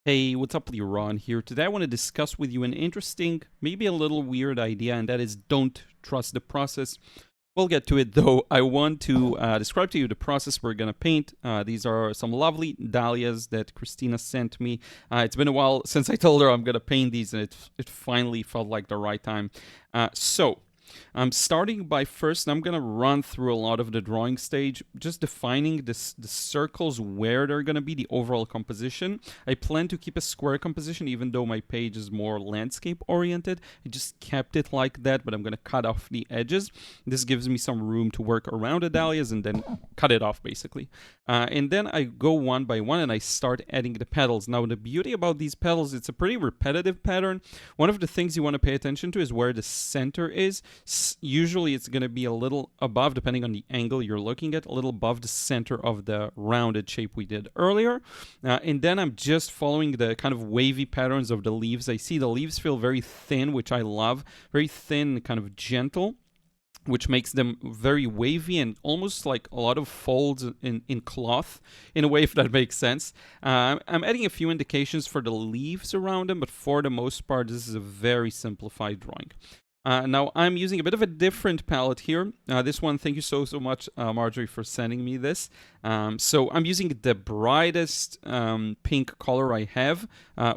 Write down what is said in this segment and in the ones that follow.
Hey, what's up, Liron here. Today I want to discuss with you an interesting, maybe a little weird idea, and that is don't trust the process. We'll get to it though. I want to describe to you the process we're going to paint. These are some lovely dahlias that Christina sent me. It's been a while since I told her I'm going to paint these, and it finally felt like the right time. So, I'm starting by first, I'm going to run through a lot of the drawing stage, just defining the circles where they're going to be, the overall composition. I plan to keep a square composition, even though my page is more landscape oriented. I just kept it like that, but I'm going to cut off the edges. This gives me some room to work around the dahlias and then cut it off, basically. And then I go one by one and I start adding the petals. Now, the beauty about these petals, it's a pretty repetitive pattern. One of the things you want to pay attention to is where the center is. Usually it's going to be a little above, depending on the angle you're looking at, a little above the center of the rounded shape we did earlier. And then I'm just following the kind of wavy patterns of the leaves. I see the leaves feel very thin, which I love, very thin, kind of gentle, which makes them very wavy and almost like a lot of folds in cloth, in a way, if that makes sense. I'm adding a few indications for the leaves around them, but for the most part, this is a very simplified drawing. Now, I'm using a bit of a different palette here. This one, thank you so much, Marjorie, for sending me this. So I'm using the brightest pink color I have,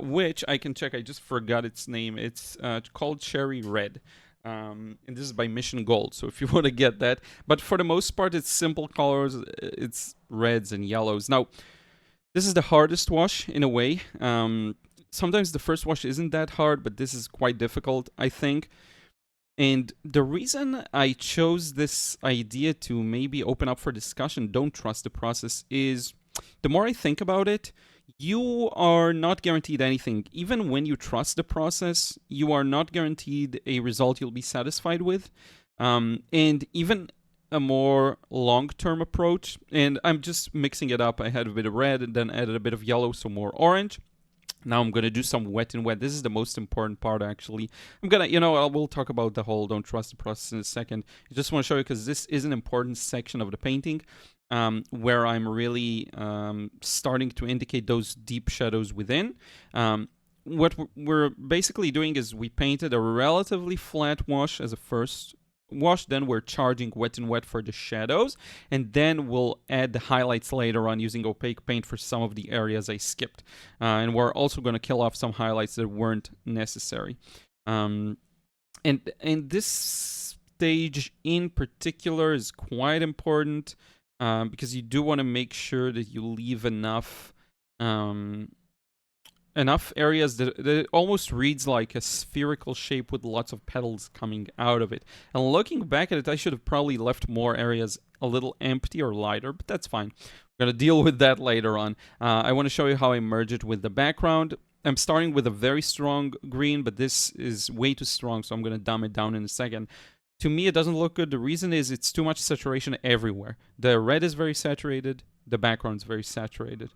which I can check. I just forgot its name. It's called Cherry Red. And this is by Mission Gold, so if you want to get that. But for the most part, it's simple colors. It's reds and yellows. Now, this is the hardest wash in a way. Sometimes the first wash isn't that hard, but this is quite difficult, I think. And the reason I chose this idea to maybe open up for discussion, don't trust the process, is the more I think about it, you are not guaranteed anything. Even when you trust the process, you are not guaranteed a result you'll be satisfied with. And even a more long-term approach, and I'm just mixing it up. I had a bit of red and then added a bit of yellow, so more orange. Now I'm going to do some wet and wet. This is the most important part, actually. I'm going to, we'll talk about the whole don't trust the process in a second. I just want to show you because this is an important section of the painting where I'm really starting to indicate those deep shadows within. What we're basically doing is we painted a relatively flat wash as a first wash, then we're charging wet and wet for the shadows, and then we'll add the highlights later on using opaque paint for some of the areas I skipped. And we're also going to kill off some highlights that weren't necessary. And this stage in particular is quite important because you do want to make sure that you leave enough areas that it almost reads like a spherical shape with lots of petals coming out of it. And looking back at it, I should have probably left more areas a little empty or lighter, but that's fine. We're going to deal with that later on. I want to show you how I merge it with the background. I'm starting with a very strong green, but this is way too strong, so I'm going to dumb it down in a second. To me, it doesn't look good. The reason is it's too much saturation everywhere. The red is very saturated. The background is very saturated.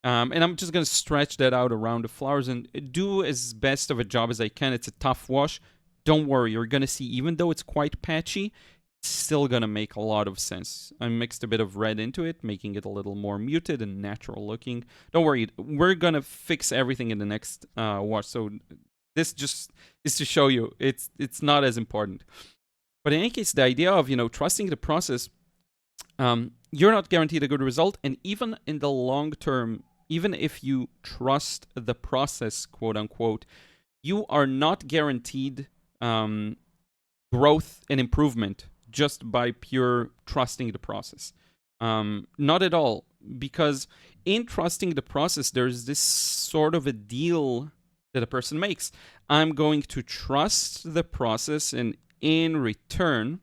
And I'm just going to stretch that out around the flowers and do as best of a job as I can. It's a tough wash. Don't worry, you're going to see, even though it's quite patchy, it's still going to make a lot of sense. I mixed a bit of red into it, making it a little more muted and natural looking. Don't worry, we're going to fix everything in the next wash. So this just is to show you it's not as important. But in any case, the idea of, trusting the process, you're not guaranteed a good result. And even in the long term, even if you trust the process, quote unquote, you are not guaranteed growth and improvement just by pure trusting the process. Not at all, because in trusting the process, there's this sort of a deal that a person makes. I'm going to trust the process, and in return,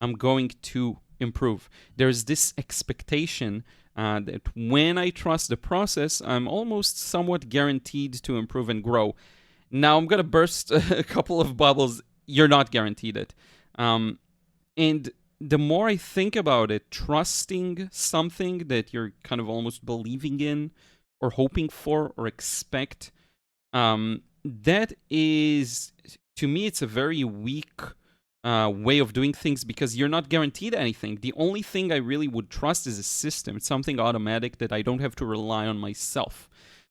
I'm going to improve. There's this expectation that when I trust the process, I'm almost somewhat guaranteed to improve and grow. Now, I'm going to burst a couple of bubbles. You're not guaranteed it. And the more I think about it, trusting something that you're kind of almost believing in or hoping for or expect, that is, to me, it's a very weak way of doing things because you're not guaranteed anything. The only thing I really would trust is a system. It's something automatic that I don't have to rely on myself.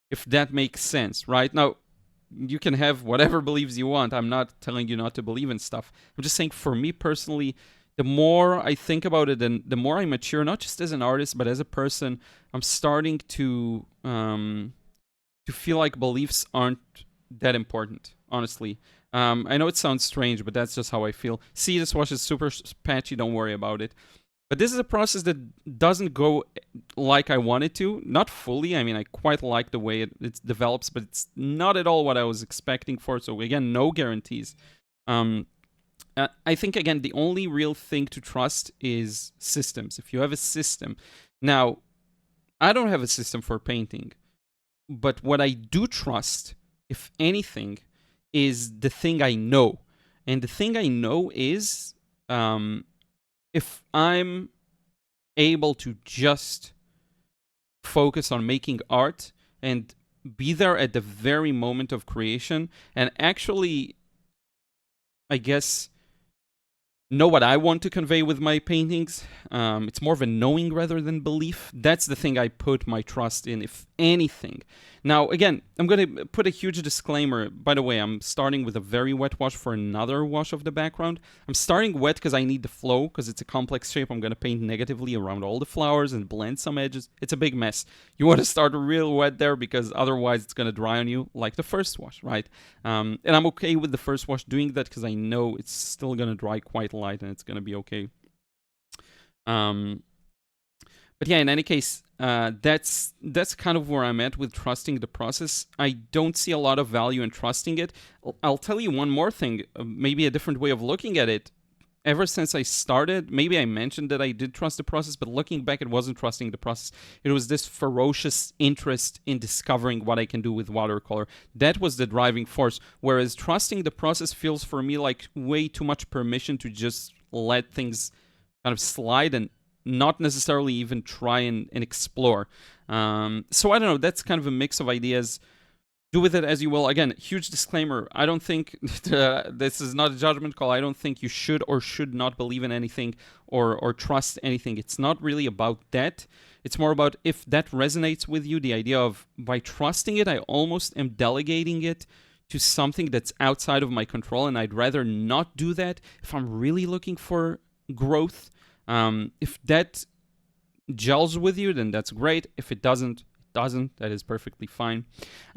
if that makes sense, right? Now, you can have whatever beliefs you want. I'm not telling you not to believe in stuff. I'm just saying, for me personally, the more I think about it and the more I mature, not just as an artist, but as a person, I'm starting to feel like beliefs aren't that important, honestly. I know it sounds strange, but that's just how I feel. See, this wash is super patchy, don't worry about it. But this is a process that doesn't go like I want it to. Not fully. I mean, I quite like the way it develops, but it's not at all what I was expecting for. So again, no guarantees. I think, again, the only real thing to trust is systems. If you have a system. Now, I don't have a system for painting. But what I do trust, if anything, is the thing I know. And the thing I know is... if I'm able to just focus on making art and be there at the very moment of creation and actually, I guess, know what I want to convey with my paintings, it's more of a knowing rather than belief. That's the thing I put my trust in, if anything. Now, again, I'm going to put a huge disclaimer. By the way, I'm starting with a very wet wash for another wash of the background. I'm starting wet because I need the flow, because it's a complex shape. I'm going to paint negatively around all the flowers and blend some edges. It's a big mess. You want to start real wet there, because otherwise it's going to dry on you like the first wash, right? And I'm okay with the first wash doing that because I know it's still going to dry quite light and it's going to be okay. But yeah, in any case, that's kind of where I'm at with trusting the process. I don't see a lot of value in trusting it. I'll tell you one more thing, maybe a different way of looking at it. Ever since I started, maybe I mentioned that I did trust the process, but looking back, it wasn't trusting the process. It was this ferocious interest in discovering what I can do with watercolor. That was the driving force, whereas trusting the process feels for me like way too much permission to just let things kind of slide and not necessarily even try and explore. So I don't know, that's kind of a mix of ideas. Do with it as you will. Again, huge disclaimer, I don't think, this is not a judgment call, I don't think you should or should not believe in anything or trust anything. It's not really about that. It's more about if that resonates with you, the idea of by trusting it, I almost am delegating it to something that's outside of my control, and I'd rather not do that if I'm really looking for growth. If that gels with you, then that's great. If it doesn't, that is perfectly fine.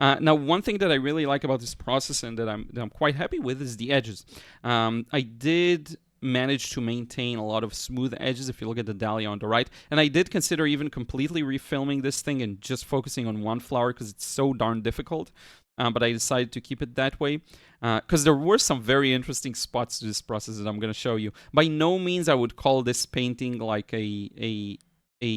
Now, one thing that I really like about this process and that I'm quite happy with is the edges. I did manage to maintain a lot of smooth edges if you look at the Dahlia on the right, and I did consider even completely refilming this thing and just focusing on one flower because it's so darn difficult. But I decided to keep it that way because there were some very interesting spots to this process that I'm going to show you. By no means I would call this painting like a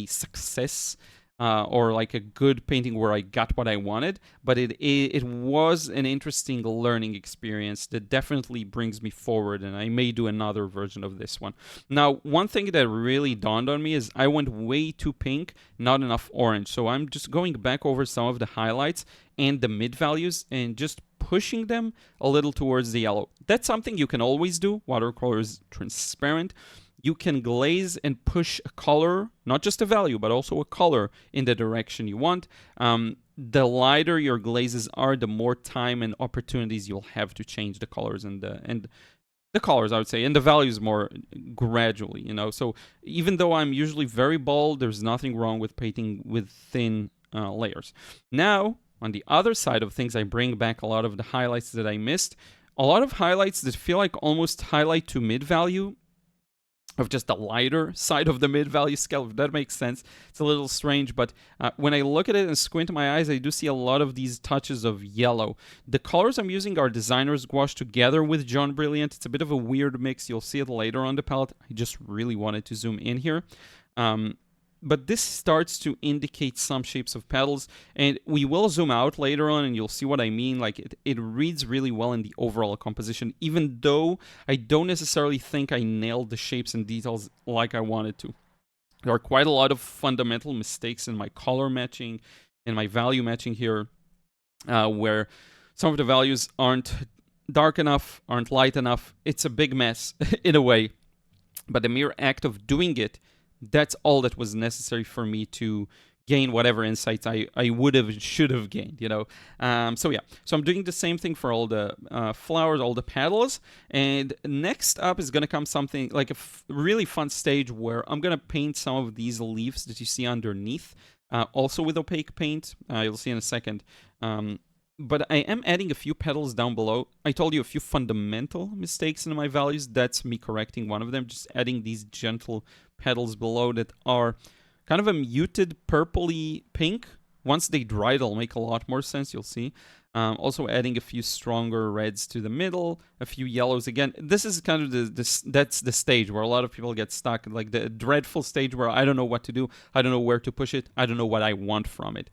success or like a good painting where I got what I wanted, but it was an interesting learning experience that definitely brings me forward, and I may do another version of this one. Now, one thing that really dawned on me is I went way too pink, not enough orange, so I'm just going back over some of the highlights and the mid values and just pushing them a little towards the yellow. That's something you can always do. Watercolor is transparent. You can glaze and push a color, not just a value, but also a color in the direction you want. The lighter your glazes are, the more time and opportunities you'll have to change the colors and the colors, I would say, and the values more gradually, you know. So even though I'm usually very bold, there's nothing wrong with painting with thin layers. Now, on the other side of things, I bring back a lot of the highlights that I missed. A lot of highlights that feel like almost highlight to mid value, of just the lighter side of the mid-value scale, if that makes sense. It's a little strange, but when I look at it and squint my eyes, I do see a lot of these touches of yellow. The colors I'm using are Designer's Gouache together with John Brilliant. It's a bit of a weird mix. You'll see it later on the palette. I just really wanted to zoom in here. But this starts to indicate some shapes of petals, and we will zoom out later on and you'll see what I mean. Like it reads really well in the overall composition, even though I don't necessarily think I nailed the shapes and details like I wanted to. There are quite a lot of fundamental mistakes in my color matching and my value matching here, where some of the values aren't dark enough, aren't light enough. It's a big mess in a way, but the mere act of doing it, that's all that was necessary for me to gain whatever insights I would have, should have gained, you know. So yeah, so I'm doing the same thing for all the flowers, all the petals. And next up is gonna come something like a really fun stage where I'm gonna paint some of these leaves that you see underneath, also with opaque paint. You'll see in a second. But I am adding a few petals down below. I told you a few fundamental mistakes in my values. That's me correcting one of them, just adding these gentle petals below that are kind of a muted purpley pink. Once they dry, it'll make a lot more sense, you'll see. Also adding a few stronger reds to the middle, a few yellows. Again, this is kind of that's the stage where a lot of people get stuck, like the dreadful stage where I don't know what to do, I don't know where to push it, I don't know what I want from it.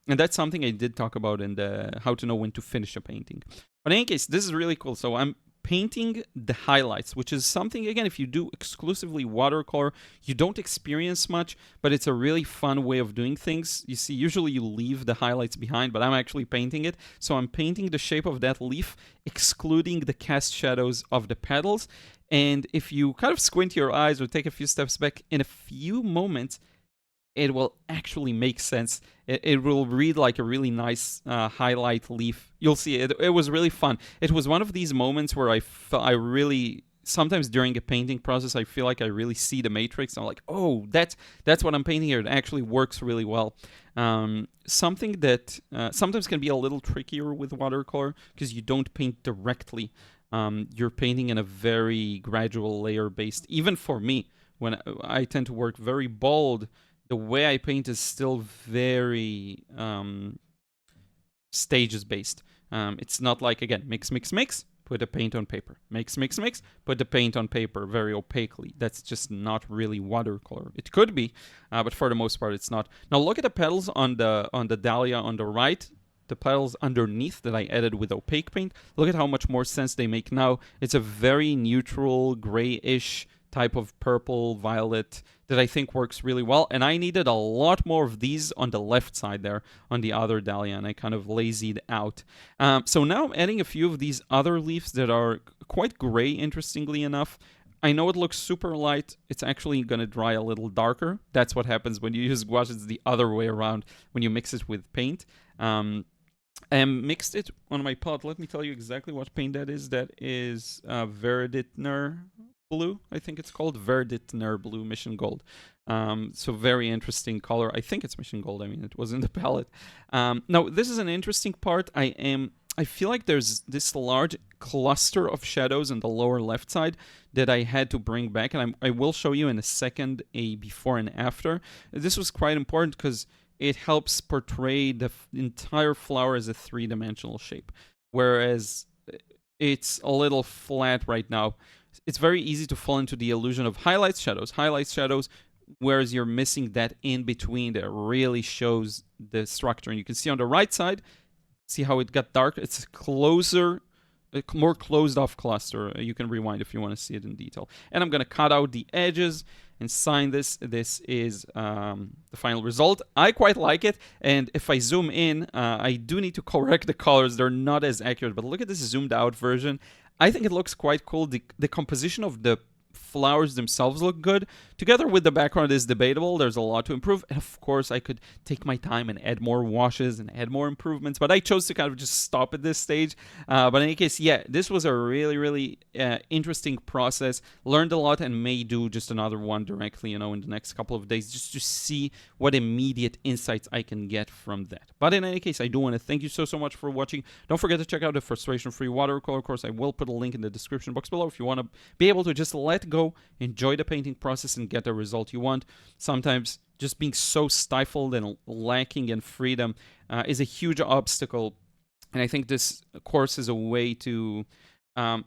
And that's something I did talk about in the how to know when to finish a painting. But in any case, this is really cool. So I'm painting the highlights, which is something, again, if you do exclusively watercolor, you don't experience much, but it's a really fun way of doing things. You see, usually you leave the highlights behind, but I'm actually painting it. So I'm painting the shape of that leaf, excluding the cast shadows of the petals. And if you kind of squint your eyes or take a few steps back, in a few moments, it will actually make sense. It will read like a really nice highlight leaf. You'll see it was really fun. It was one of these moments where I really, sometimes during a painting process, I feel like I really see the matrix. I'm like, oh, that's what I'm painting here. It actually works really well. Something that sometimes can be a little trickier with watercolor because you don't paint directly. You're painting in a very gradual layer based. Even for me, when I tend to work very bold, the way I paint is still very stages based. It's not like, again, mix, put the paint on paper. Mix, put the paint on paper very opaquely. That's just not really watercolor. It could be, but for the most part, it's not. Now look at the petals on the dahlia on the right. The petals underneath that I added with opaque paint. Look at how much more sense they make now. It's a very neutral, grayish type of purple, violet that I think works really well. And I needed a lot more of these on the left side there, on the other dahlia, and I kind of lazied out. So now I'm adding a few of these other leaves that are quite gray, interestingly enough. I know it looks super light. It's actually going to dry a little darker. That's what happens when you use gouache. It's the other way around when you mix it with paint. I mixed it on my palette. Let me tell you exactly what paint that is. That is Verditner Blue, I think it's called. Verditner Blue, Mission Gold. So very interesting color. I think it's Mission Gold. I mean, it was in the palette. Now, this is an interesting part. I feel like there's this large cluster of shadows on the lower left side that I had to bring back, and I will show you in a second a before and after. This was quite important because it helps portray the entire flower as a three-dimensional shape, whereas it's a little flat right now. It's very easy to fall into the illusion of highlights, shadows, whereas you're missing that in between that really shows the structure. And you can see on the right side, see how it got dark? It's closer, a more closed off cluster. You can rewind if you want to see it in detail. And I'm going to cut out the edges and sign this. This is the final result. I quite like it. And if I zoom in, I do need to correct the colors. They're not as accurate, but look at this zoomed out version. I think it looks quite cool. The composition of the flowers themselves look good. Together with the background is debatable. There's a lot to improve. And of course, I could take my time and add more washes and add more improvements, but I chose to kind of just stop at this stage. But in any case, yeah, this was a really, really interesting process. Learned a lot and may do just another one directly, in the next couple of days, just to see what immediate insights I can get from that. But in any case, I do want to thank you so much for watching. Don't forget to check out the frustration-free watercolor course. I will put a link in the description box below if you want to be able to just let go, enjoy the painting process, and get the result you want. Sometimes just being so stifled and lacking in freedom is a huge obstacle. And I think this course is a way to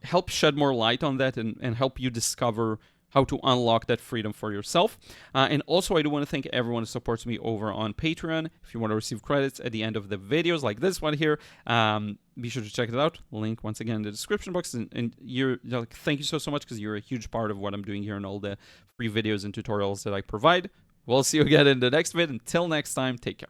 help shed more light on that and help you discover how to unlock that freedom for yourself. And also, I do want to thank everyone who supports me over on Patreon. If you want to receive credits at the end of the videos like this one here, be sure to check it out. Link once again in the description box. And thank you so much, because you're a huge part of what I'm doing here and all the free videos and tutorials that I provide. We'll see you again in the next vid. Until next time, take care.